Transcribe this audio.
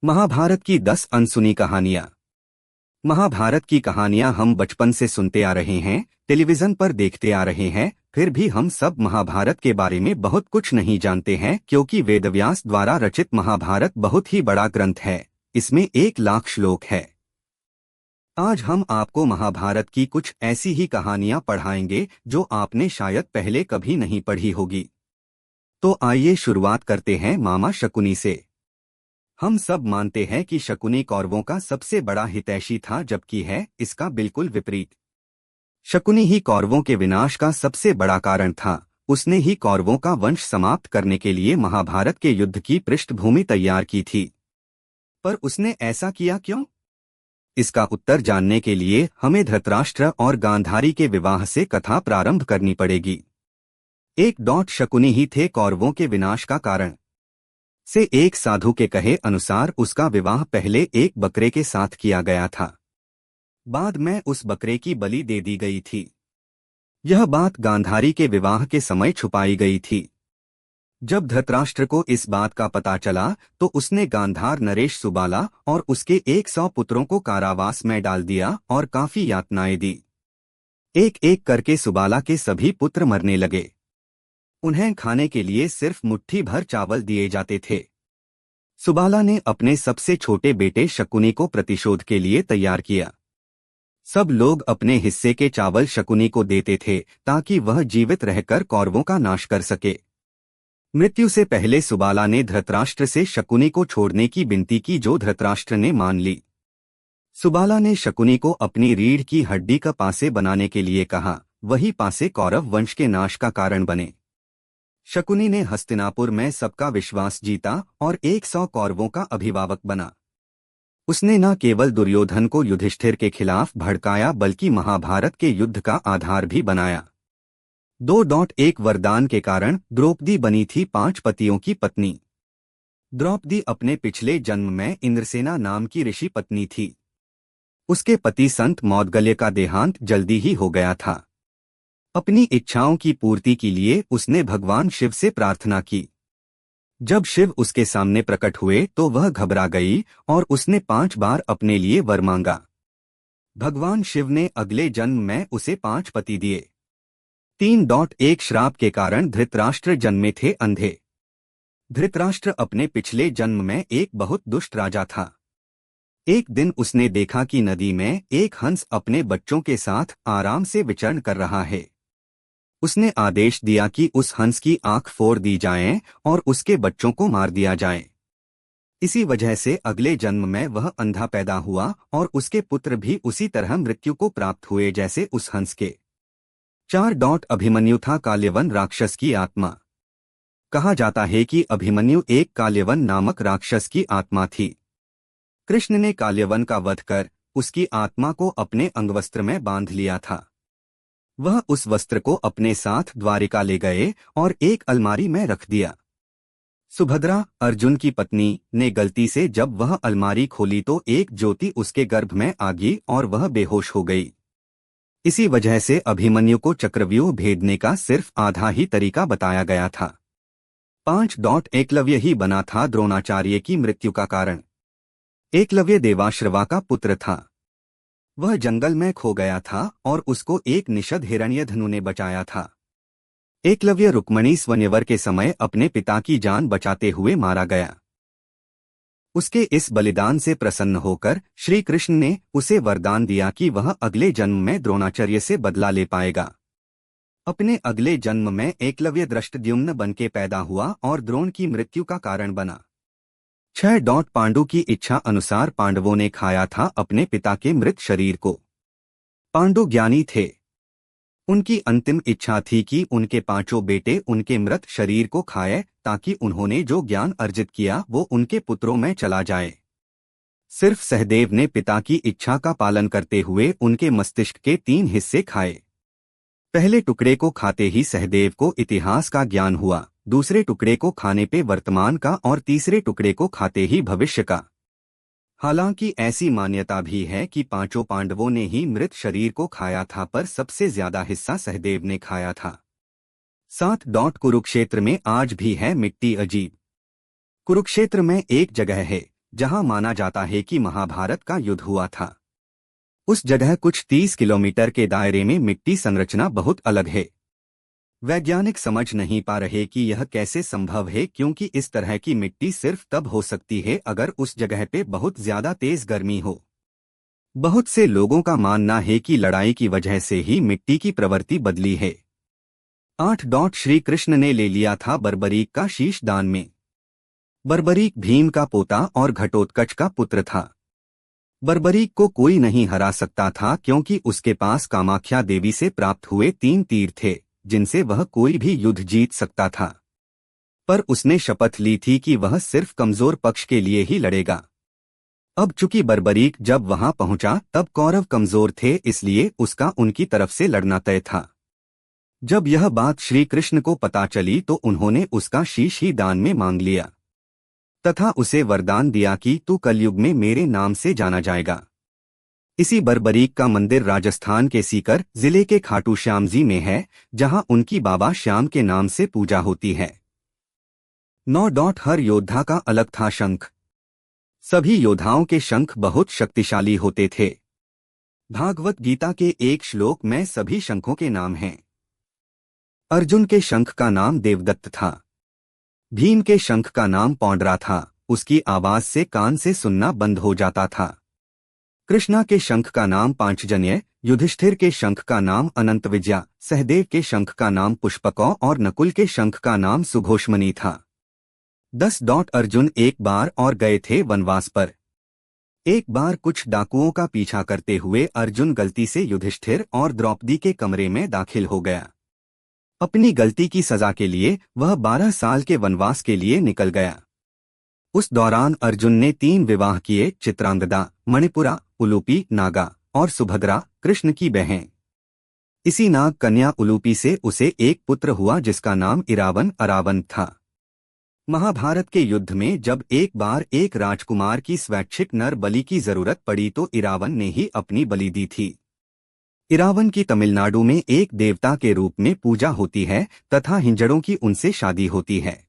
महाभारत की 10 अनसुनी कहानियां। महाभारत की कहानियां हम बचपन से सुनते आ रहे हैं, टेलीविजन पर देखते आ रहे हैं, फिर भी हम सब महाभारत के बारे में बहुत कुछ नहीं जानते हैं क्योंकि वेदव्यास द्वारा रचित महाभारत बहुत ही बड़ा ग्रंथ है। इसमें 1 लाख श्लोक है। आज हम आपको महाभारत की कुछ ऐसी ही कहानियां पढ़ाएंगे जो आपने शायद पहले कभी नहीं पढ़ी होगी। तो आइए शुरुआत करते हैं मामा शकुनी से। हम सब मानते हैं कि शकुनी कौरवों का सबसे बड़ा हितैषी था, जबकि है इसका बिल्कुल विपरीत। शकुनी ही कौरवों के विनाश का सबसे बड़ा कारण था। उसने ही कौरवों का वंश समाप्त करने के लिए महाभारत के युद्ध की पृष्ठभूमि तैयार की थी। पर उसने ऐसा किया क्यों? इसका उत्तर जानने के लिए हमें धृतराष्ट्र और गांधारी के विवाह से कथा प्रारंभ करनी पड़ेगी। शकुनी ही थे कौरवों के विनाश का कारण। से एक साधु के कहे अनुसार उसका विवाह पहले एक बकरे के साथ किया गया था। बाद में उस बकरे की बलि दे दी गई थी। यह बात गांधारी के विवाह के समय छुपाई गई थी। जब धृतराष्ट्र को इस बात का पता चला तो उसने गांधार नरेश सुबाला और उसके 100 पुत्रों को कारावास में डाल दिया और काफी यातनाएं दी। एक एक करके सुबाला के सभी पुत्र मरने लगे। उन्हें खाने के लिए सिर्फ मुट्ठी भर चावल दिए जाते थे। सुबाला ने अपने सबसे छोटे बेटे शकुनी को प्रतिशोध के लिए तैयार किया। सब लोग अपने हिस्से के चावल शकुनी को देते थे ताकि वह जीवित रहकर कौरवों का नाश कर सके। मृत्यु से पहले सुबाला ने धृतराष्ट्र से शकुनी को छोड़ने की विनती की, जो धृतराष्ट्र ने मान ली। सुबाला ने शकुनी को अपनी रीढ़ की हड्डी का पासे बनाने के लिए कहा। वही पासे कौरव वंश के नाश का कारण बने। शकुनी ने हस्तिनापुर में सबका विश्वास जीता और 100 कौरवों का अभिभावक बना। उसने न केवल दुर्योधन को युधिष्ठिर के खिलाफ भड़काया बल्कि महाभारत के युद्ध का आधार भी बनाया। 1 वरदान के कारण द्रौपदी बनी थी 5 पतियों की पत्नी। द्रौपदी अपने पिछले जन्म में इंद्रसेना नाम की ऋषि पत्नी थी। उसके पति संत मौद्गल्य का देहांत जल्दी ही हो गया था। अपनी इच्छाओं की पूर्ति के लिए उसने भगवान शिव से प्रार्थना की। जब शिव उसके सामने प्रकट हुए तो वह घबरा गई और उसने 5 बार अपने लिए वर मांगा। भगवान शिव ने अगले जन्म में उसे 5 पति दिए। 1 श्राप के कारण धृतराष्ट्र जन्मे थे अंधे। धृतराष्ट्र अपने पिछले जन्म में एक बहुत दुष्ट राजा था। एक दिन उसने देखा कि नदी में एक हंस अपने बच्चों के साथ आराम से विचरण कर रहा है। उसने आदेश दिया कि उस हंस की आंख फोड़ दी जाए और उसके बच्चों को मार दिया जाए। इसी वजह से अगले जन्म में वह अंधा पैदा हुआ और उसके पुत्र भी उसी तरह मृत्यु को प्राप्त हुए जैसे उस हंस के। 4 अभिमन्यु था काल्यवन राक्षस की आत्मा। कहा जाता है कि अभिमन्यु एक काल्यवन नामक राक्षस की आत्मा थी। कृष्ण ने काल्यवन का वध कर उसकी आत्मा को अपने अंगवस्त्र में बांध लिया था। वह उस वस्त्र को अपने साथ द्वारिका ले गए और एक अलमारी में रख दिया। सुभद्रा, अर्जुन की पत्नी, ने गलती से जब वह अलमारी खोली तो एक ज्योति उसके गर्भ में आ गई और वह बेहोश हो गई। इसी वजह से अभिमन्यु को चक्रव्यूह भेदने का सिर्फ आधा ही तरीका बताया गया था। 5 एकलव्य ही बना था द्रोणाचार्य की मृत्यु का कारण। एकलव्य देवाश्रवा का पुत्र था। वह जंगल में खो गया था और उसको एक निषद हिरण्यधनु ने बचाया था। एकलव्य रुक्मणी स्वयंवर के समय अपने पिता की जान बचाते हुए मारा गया। उसके इस बलिदान से प्रसन्न होकर श्री कृष्ण ने उसे वरदान दिया कि वह अगले जन्म में द्रोणाचार्य से बदला ले पाएगा। अपने अगले जन्म में एकलव्य दृष्टद्युम्न बनके पैदा हुआ और द्रोण की मृत्यु का कारण बना। 6 पांडु की इच्छा अनुसार पांडवों ने खाया था अपने पिता के मृत शरीर को। पांडु ज्ञानी थे। उनकी अंतिम इच्छा थी कि उनके 5 बेटे उनके मृत शरीर को खाएं ताकि उन्होंने जो ज्ञान अर्जित किया वो उनके पुत्रों में चला जाए। सिर्फ सहदेव ने पिता की इच्छा का पालन करते हुए उनके मस्तिष्क के 3 हिस्से खाए। पहले टुकड़े को खाते ही सहदेव को इतिहास का ज्ञान हुआ, दूसरे टुकड़े को खाने पे वर्तमान का और तीसरे टुकड़े को खाते ही भविष्य का। हालांकि ऐसी मान्यता भी है कि 5 पांडवों ने ही मृत शरीर को खाया था, पर सबसे ज्यादा हिस्सा सहदेव ने खाया था। 7 कुरुक्षेत्र में आज भी है मिट्टी अजीब। कुरुक्षेत्र में एक जगह है जहां माना जाता है कि महाभारत का युद्ध हुआ था। उस जगह कुछ 30 किलोमीटर के दायरे में मिट्टी संरचना बहुत अलग है। वैज्ञानिक समझ नहीं पा रहे कि यह कैसे संभव है, क्योंकि इस तरह की मिट्टी सिर्फ तब हो सकती है अगर उस जगह पे बहुत ज्यादा तेज गर्मी हो। बहुत से लोगों का मानना है कि लड़ाई की वजह से ही मिट्टी की प्रवृत्ति बदली है। 8. श्री कृष्ण ने ले लिया था बर्बरीक का शीश दान में। बर्बरीक भीम का पोता और घटोत्कच का पुत्र था। बर्बरीक को कोई नहीं हरा सकता था, क्योंकि उसके पास कामाख्या देवी से प्राप्त हुए 3 तीर थे जिनसे वह कोई भी युद्ध जीत सकता था। पर उसने शपथ ली थी कि वह सिर्फ कमजोर पक्ष के लिए ही लड़ेगा। अब चूंकि बर्बरीक जब वहां पहुंचा तब कौरव कमजोर थे, इसलिए उसका उनकी तरफ से लड़ना तय था। जब यह बात श्री कृष्ण को पता चली तो उन्होंने उसका शीश ही दान में मांग लिया तथा उसे वरदान दिया कि तू कलयुग में मेरे नाम से जाना जाएगा। इसी बर्बरीक का मंदिर राजस्थान के सीकर जिले के खाटू श्याम जी में है, जहां उनकी बाबा श्याम के नाम से पूजा होती है। 9. हर योद्धा का अलग था शंख। सभी योद्धाओं के शंख बहुत शक्तिशाली होते थे। भागवत गीता के एक श्लोक में सभी शंखों के नाम हैं। अर्जुन के शंख का नाम देवदत्त था। भीम के शंख का नाम पौंडरा था, उसकी आवाज से कान से सुनना बंद हो जाता था। कृष्णा के शंख का नाम पांचजन्य, युधिष्ठिर के शंख का नाम अनंत विजया, सहदेव के शंख का नाम पुष्पकौ और नकुल के शंख का नाम सुघोषमणि था। 10. अर्जुन एक बार और गए थे वनवास पर। एक बार कुछ डाकुओं का पीछा करते हुए अर्जुन गलती से युधिष्ठिर और द्रौपदी के कमरे में दाखिल हो गया। अपनी गलती की सजा के लिए वह 12 साल के वनवास के लिए निकल गया। उस दौरान अर्जुन ने 3 विवाह किए, चित्रांगदा, मणिपुरा, उलूपी, नागा और सुभद्रा, कृष्ण की बहन। इसी नाग कन्या उलूपी से उसे एक पुत्र हुआ जिसका नाम इरावन अरावन था। महाभारत के युद्ध में जब एक बार एक राजकुमार की स्वैच्छिक नर बलि की जरूरत पड़ी तो इरावन ने ही अपनी बलि दी थी। इरावन की तमिलनाडु में एक देवता के रूप में पूजा होती है तथा हिंजड़ों की उनसे शादी होती है।